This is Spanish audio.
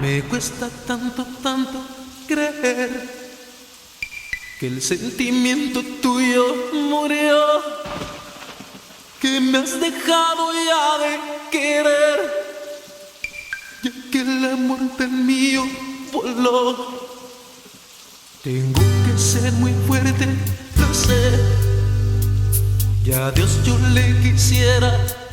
Me cuesta tanto, tanto creer que el sentimiento tuyo murió, que me has dejado ya de querer, ya que el amor del mío voló. Tengo que ser muy fuerte, lo sé, y a Dios yo le quisiera